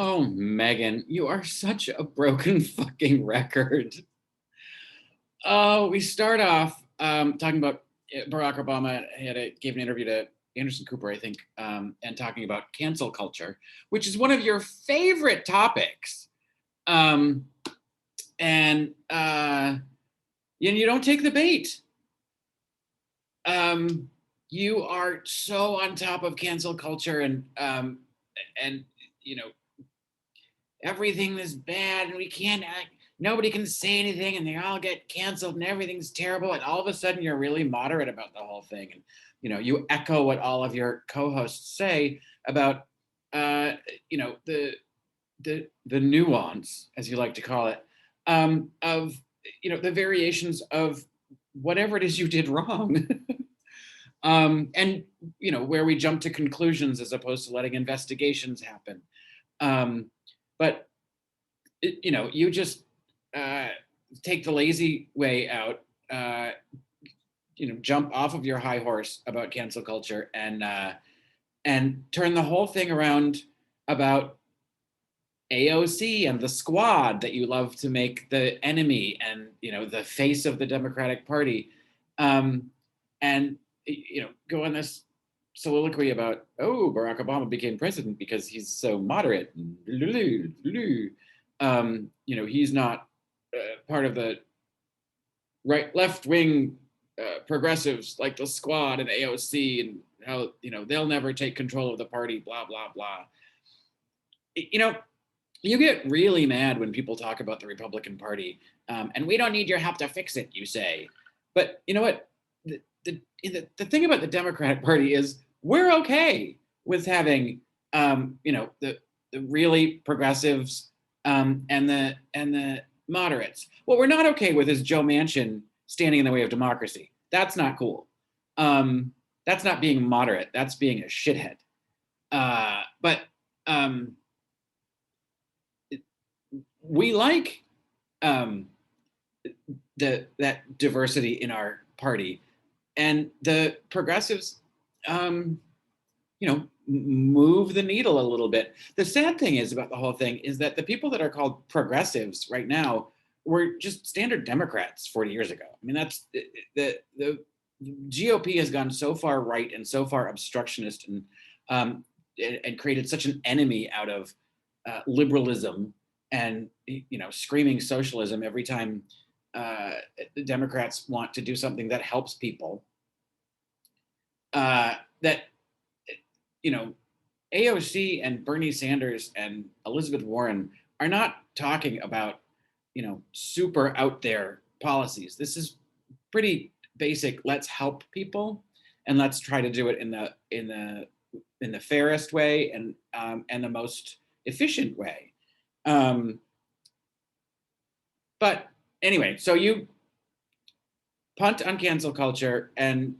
Oh, Megan, you are such a broken fucking record. Oh, we start off talking about Barack Obama gave an interview to Anderson Cooper, I think, and talking about cancel culture, which is one of your favorite topics. Um, and you don't take the bait. You are so on top of cancel culture and you know everything is bad and we can't act, nobody can say anything and they all get canceled and everything's terrible, and all of a sudden you're really moderate about the whole thing, and you echo what all of your co-hosts say about uh you know the the nuance, as you like to call it, of the variations of whatever it is you did wrong. And where we jump to conclusions as opposed to letting investigations happen. But you just uh, take the lazy way out. Jump off of your high horse about cancel culture and turn the whole thing around about AOC and the squad that you love to make the enemy and the face of the Democratic Party, and go on this soliloquy about, oh, Barack Obama became president because he's so moderate. He's not part of the left wing progressives like the squad and AOC, and how they'll never take control of the party. Blah blah blah. You get really mad when people talk about the Republican Party, and we don't need your help to fix it, you say. But you know what? The thing about the Democratic Party is we're okay with having the really progressives, and the moderates. What we're not okay with is Joe Manchin standing in the way of democracy. That's not cool. That's not being moderate. That's being a shithead. But we like that diversity in our party, and the progressives, move the needle a little bit. The sad thing is about the whole thing is that the people that are called progressives right now were just standard Democrats 40 years ago. I mean, that's the GOP has gone so far right and so far obstructionist, and created such an enemy out of liberalism and screaming socialism every time the Democrats want to do something that helps people, that AOC and Bernie Sanders and Elizabeth Warren are not talking about super out there policies. This is pretty basic. Let's help people, and let's try to do it in the fairest way and the most efficient way. But anyway, so you punt on cancel culture and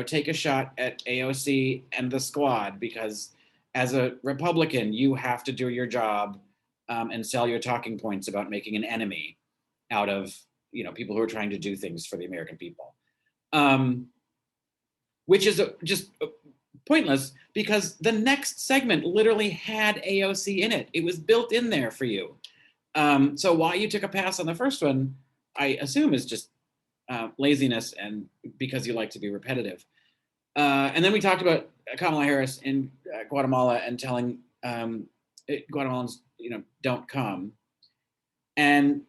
take a shot at AOC and the squad, because as a Republican, you have to do your job, and sell your talking points about making an enemy out of people who are trying to do things for the American people, which is just pointless, because the next segment literally had AOC in it. It was built in there for you. So why you took a pass on the first one, I assume, is just laziness and because you like to be repetitive. And then we talked about Kamala Harris in Guatemala and telling Guatemalans, don't come. And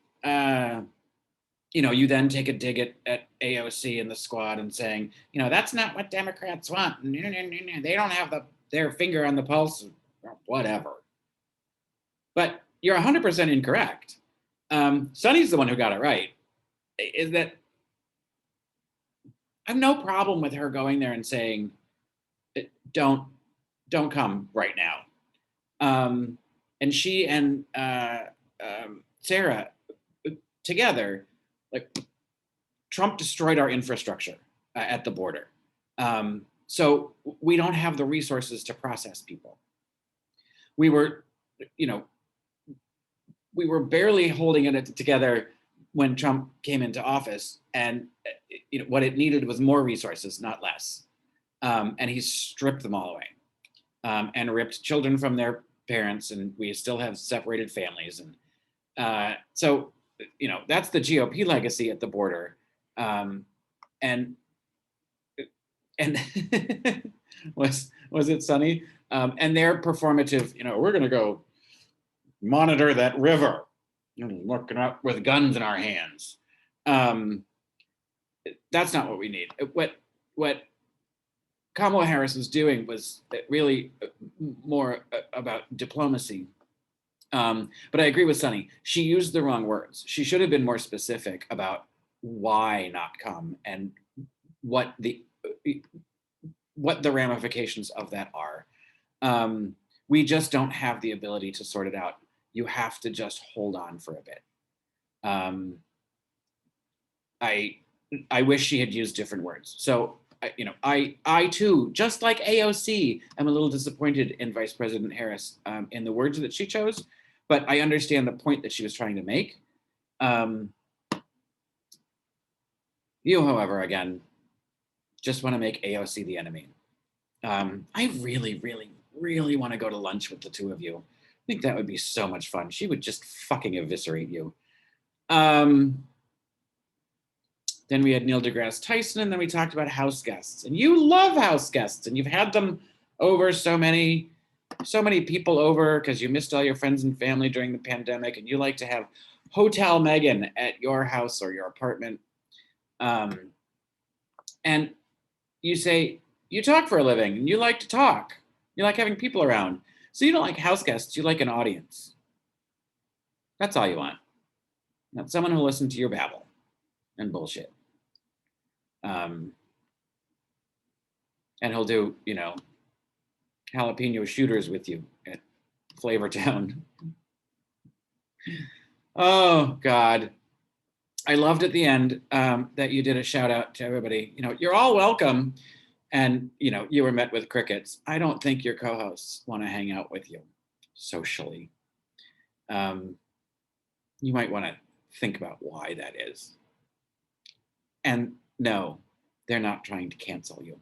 you then take a dig at AOC and the squad and saying, that's not what Democrats want. They don't have their finger on the pulse, or whatever. But you're 100% incorrect. Sonny's the one who got it right. Is that I have no problem with her going there and saying, don't come right now. And she and Sarah together, like, Trump destroyed our infrastructure at the border. So we don't have the resources to process people. We were barely holding it together when Trump came into office, and what it needed was more resources, not less. And he stripped them all away, and ripped children from their parents, and we still have separated families. And so, that's the GOP legacy at the border. And was it Sunny? And their performative, we're going to go monitor that river, looking up with guns in our hands. That's not what we need. What Kamala Harris was doing was really more about diplomacy. But I agree with Sunny. She used the wrong words. She should have been more specific about why not come and what the ramifications of that are. We just don't have the ability to sort it out. You have to just hold on for a bit. I wish she had used different words. So, I too, just like AOC, am a little disappointed in Vice President Harris in the words that she chose, but I understand the point that she was trying to make. You, however, again, just want to make AOC the enemy. I really, really, really want to go to lunch with the two of you. I think that would be so much fun. She would just fucking eviscerate you. Then we had Neil deGrasse Tyson, and then we talked about house guests. And you love house guests, and you've had them over, so many people over because you missed all your friends and family during the pandemic, and you like to have Hotel Meghan at your house or your apartment. And you say you talk for a living, and you like to talk. You like having people around. So you don't like house guests, you like an audience. That's all you want. Not someone who'll listen to your babble and bullshit. And he'll do, jalapeno shooters with you at Flavortown. Oh, God. I loved at the end that you did a shout out to everybody. You're all welcome. And, you were met with crickets. I don't think your co-hosts want to hang out with you socially. You might want to think about why that is. And no, they're not trying to cancel you.